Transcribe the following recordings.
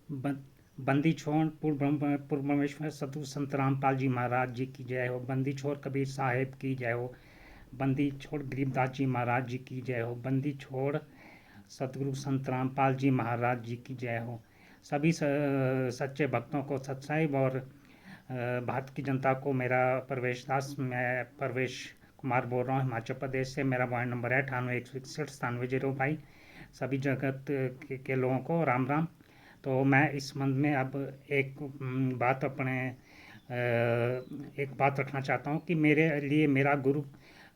बं- बंदी छोड़ पूर्व ब्रह्मेश्वर सतगुरु संत रामपाल जी महाराज जी की जय हो। बंदी छोड़ कबीर साहेब की जय हो। बंदी छोड़ गरीबदास जी महाराज जी की जय हो। बंदी छोड़ सतगुरु संत रामपाल जी महाराज जी की जय हो। सभी सच्चे भक्तों को सत साहिब और भारत की जनता को मेरा प्रवेश दास। मैं प्रवेश कुमार बोल रहा हूँ हिमाचल प्रदेश से। मेरा मोबाइल नंबर है 98 161 97 0 भाई। सभी जगत के लोगों को राम राम। तो मैं इस संबंध में अब एक बात अपने एक बात रखना चाहता हूँ कि मेरे लिए मेरा गुरु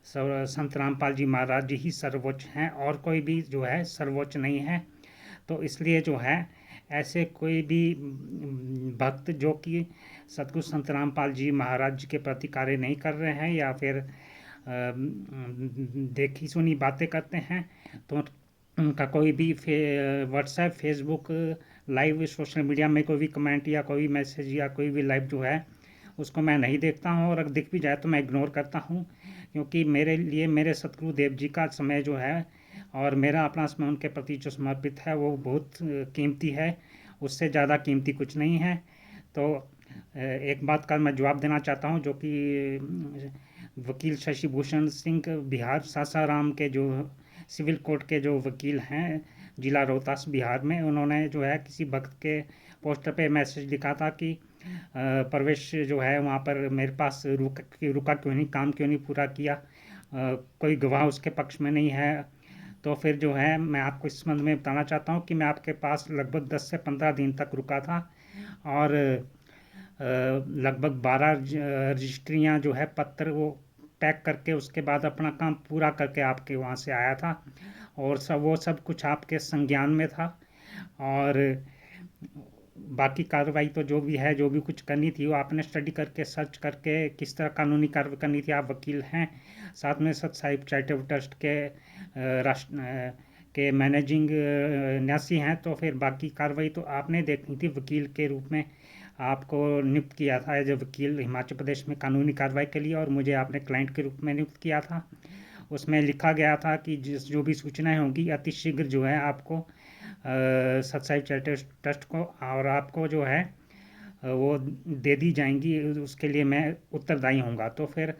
संत रामपाल जी महाराज जी ही सर्वोच्च हैं और कोई भी जो है सर्वोच्च नहीं है। तो इसलिए जो है ऐसे कोई भी भक्त जो कि सतगुरु संत रामपाल जी महाराज जी के प्रति कार्य नहीं कर रहे हैं या फिर देखी सुनी बातें करते हैं, तो उनका कोई भी WhatsApp Facebook live social media में कोई भी कमेंट या कोई भी मैसेज या कोई भी लाइव जो है उसको मैं नहीं देखता हूँ, और अगर दिख भी जाए तो मैं इग्नोर करता हूँ। क्योंकि मेरे लिए मेरे सतगुरु देव जी का समय जो है और मेरा अपना समय उनके प्रति जो समर्पित है वो बहुत कीमती है। उससे ज़्यादा कीमती कुछ नहीं है। तो एक बात का मैं जवाब देना चाहता हूँ जो कि वकील शशि भूषण सिंह बिहार सासाराम के जो सिविल कोर्ट के जो वकील हैं जिला रोहतास बिहार में, उन्होंने जो है किसी भक्त के पोस्टर पे मैसेज लिखा था कि प्रवेश जो है वहाँ पर मेरे पास रुका क्यों नहीं, काम क्यों नहीं पूरा किया, कोई गवाह उसके पक्ष में नहीं है। तो फिर जो है मैं आपको इस संबंध में बताना चाहता हूँ कि मैं आपके पास लगभग 10 से 15 दिन तक रुका था और लगभग 12 रजिस्ट्रियाँ जो है पत्र वो पैक करके उसके बाद अपना काम पूरा करके आपके वहाँ से आया था, और सब कुछ आपके संज्ञान में था। और बाकी कार्रवाई तो जो भी है जो भी कुछ करनी थी वो आपने स्टडी करके सर्च करके किस तरह कानूनी कार्रवाई करनी थी। आप वकील हैं, साथ में सत साहिब चैरिटेबल ट्रस्ट के राष्ट्र के मैनेजिंग न्यासी हैं, तो फिर बाकी कार्रवाई तो आपने देखनी थी। वकील के रूप में आपको नियुक्त किया था एज ए वकील हिमाचल प्रदेश में कानूनी कार्रवाई के लिए, और मुझे आपने क्लाइंट के रूप में नियुक्त किया था। उसमें लिखा गया था कि जिस जो भी सूचनाएं होंगी अति शीघ्र जो है आपको सत्साई चैरिटेबल ट्रस्ट को और आपको जो है वो दे दी जाएंगी, उसके लिए मैं उत्तरदायी होऊंगा। तो फिर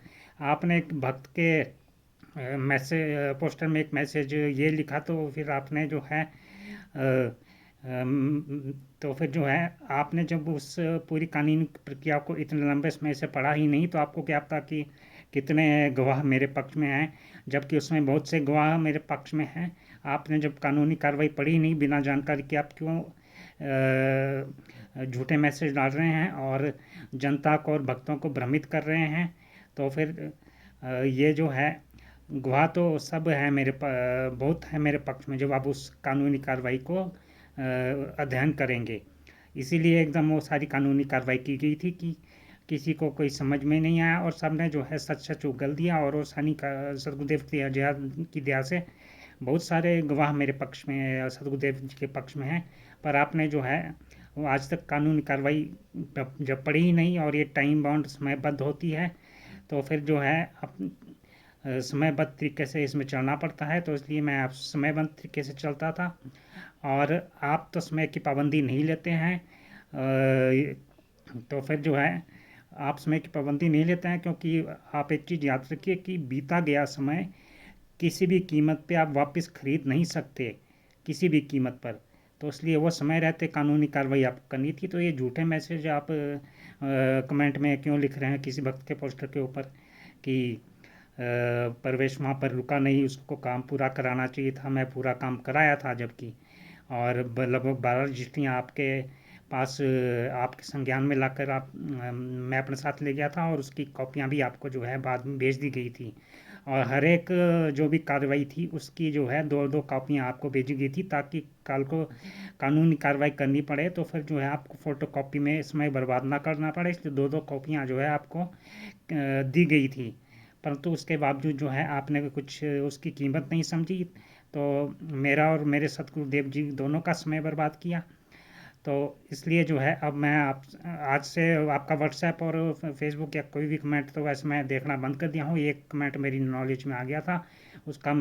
आपने एक भक्त के मैसेज पोस्टर में एक मैसेज ये लिखा, तो फिर आपने जो है तो फिर जो है आपने जब उस पूरी कानूनी प्रक्रिया को इतने लंबे समय से पढ़ा ही नहीं, तो आपको क्या पता कि कितने गवाह मेरे पक्ष में हैं, जबकि उसमें बहुत से गवाह मेरे पक्ष में हैं। आपने जब कानूनी कार्रवाई पढ़ी नहीं, बिना जानकारी के आप क्यों झूठे मैसेज डाल रहे हैं और जनता को और भक्तों को भ्रमित कर रहे हैं। तो फिर ये जो है गवाह तो सब है बहुत है मेरे पक्ष में जब आप उस कानूनी कार्रवाई को अध्ययन करेंगे। इसीलिए एकदम वो सारी कानूनी कार्रवाई की गई थी कि किसी को कोई समझ में नहीं आया और सबने जो है सच सच उगल दिया, और वो सनी का सदगुरुदेव की दया से बहुत सारे गवाह मेरे पक्ष में सदगुरुदेव जी के पक्ष में हैं। पर आपने जो है वो आज तक कानूनी कार्रवाई जब पढ़ी ही नहीं, और ये टाइम बाउंड समयबद्ध होती है, तो फिर जो है समयबद्ध तरीके से इसमें चलना पड़ता है। तो इसलिए मैं आप समयबद्ध तरीके से चलता था, और आप तो समय की पाबंदी नहीं लेते हैं। तो फिर जो है आप समय की पाबंदी नहीं लेते हैं, क्योंकि आप एक चीज़ याद रखिए कि बीता गया समय किसी भी कीमत पे आप वापस खरीद नहीं सकते, किसी भी कीमत पर। तो इसलिए वो समय रहते कानूनी कार्रवाई आपको करनी थी। तो ये झूठे मैसेज आप कमेंट में क्यों लिख रहे हैं किसी भक्त के पोस्टर के ऊपर कि परवेश वहाँ पर रुका नहीं, उसको काम पूरा कराना चाहिए था। मैं पूरा काम कराया था, जबकि और लगभग 12 रजिस्ट्रियाँ आपके पास आपके संज्ञान में लाकर मैं अपने साथ ले गया था, और उसकी कॉपियाँ भी आपको जो है बाद में भेज दी गई थी। और हर एक जो भी कार्रवाई थी उसकी जो है दो दो कॉपियाँ आपको भेजी गई थी, ताकि कल को कानूनी कार्रवाई करनी पड़े तो फिर जो है आपको फ़ोटो कॉपी में समय बर्बाद ना करना पड़े, इसलिए दो दो कॉपियाँ जो है आपको दी गई थी। परंतु उसके बावजूद जो है आपने कुछ उसकी कीमत नहीं समझी, तो मेरा और मेरे सतगुरुदेव जी दोनों का समय बर्बाद किया। तो इसलिए जो है अब मैं आप आज से आपका व्हाट्सएप और फेसबुक या कोई भी कमेंट तो वैसे मैं देखना बंद कर दिया हूँ। एक कमेंट मेरी नॉलेज में आ गया था, उसका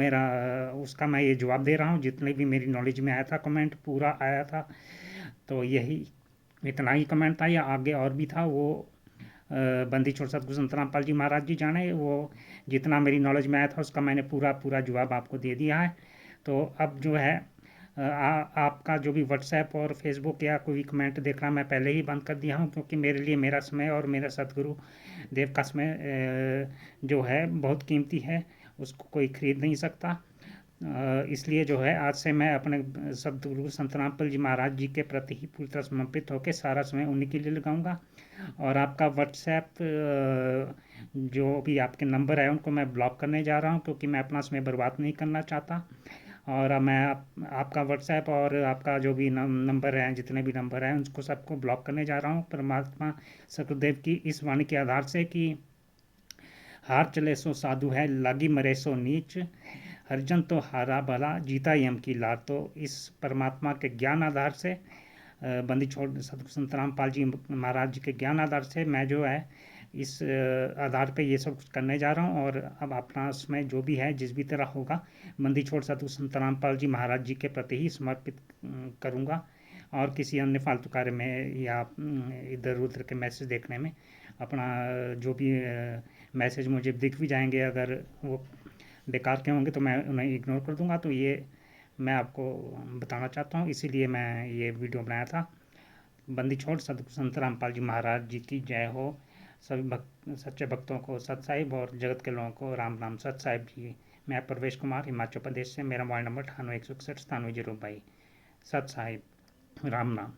मैं ये जवाब दे रहा हूँ। जितने भी मेरी नॉलेज में आया था कमेंट पूरा आया था, तो यही इतना ही कमेंट था, या आगे और भी था, वो बंदी छोड़ सतगुरु संत रामपाल जी महाराज जी जाने। वो जितना मेरी नॉलेज में आया था उसका मैंने पूरा पूरा जवाब आपको दे दिया है। तो अब जो है आपका जो भी व्हाट्सएप और फेसबुक या कोई कमेंट देखना मैं पहले ही बंद कर दिया हूँ, क्योंकि मेरे लिए मेरा समय और मेरा सतगुरु देव का समय जो है बहुत कीमती है, उसको कोई खरीद नहीं सकता। इसलिए जो है आज से मैं अपने सतगुरु संत रामपाल जी महाराज जी के प्रति ही पूरी तरह समर्पित होकर सारा समय उन्हीं के लिए लगाऊंगा। और आपका व्हाट्सएप जो भी आपके नंबर है उनको मैं ब्लॉक करने जा रहा हूँ, क्योंकि मैं अपना समय बर्बाद नहीं करना चाहता। और अब मैं आपका व्हाट्सएप और आपका जो भी नंबर है, जितने भी नंबर हैं, उसको सबको ब्लॉक करने जा रहा हूँ परमात्मा सतगुरुदेव की इस वाणी के आधार से कि हार चले सो साधु है, लागी मरे सो नीच, हरिजन तो हारा भला, जीता यम की लार। तो इस परमात्मा के ज्ञान आधार से बंदी छोड़ सतगुरु संत रामपाल जी महाराज जी के ज्ञान आधार से मैं जो है इस आधार पे ये सब कुछ करने जा रहा हूँ। और अब अपना उसमें जो भी है जिस भी तरह होगा बंदी छोड़ सतगुरु संत रामपाल जी महाराज जी के प्रति ही समर्पित करूँगा। और किसी अन्य फालतू कार्य में या इधर उधर के मैसेज देखने में अपना जो भी मैसेज मुझे दिख भी जाएंगे, अगर वो बेकार के होंगे तो मैं उन्हें इग्नोर कर दूंगा। तो ये मैं आपको बताना चाहता हूँ, इसीलिए मैं ये वीडियो बनाया था। बंदी छोड़ सतगुरु संत रामपाल जी महाराज जी की जय हो। सभी भक्त सच्चे भक्तों को सत साहिब और जगत के लोगों को राम राम। सत साहिब जी। मैं प्रवेश कुमार हिमाचल प्रदेश से, मेरा मोबाइल नंबर 98 161 97 022। सत साहिब। राम नाम।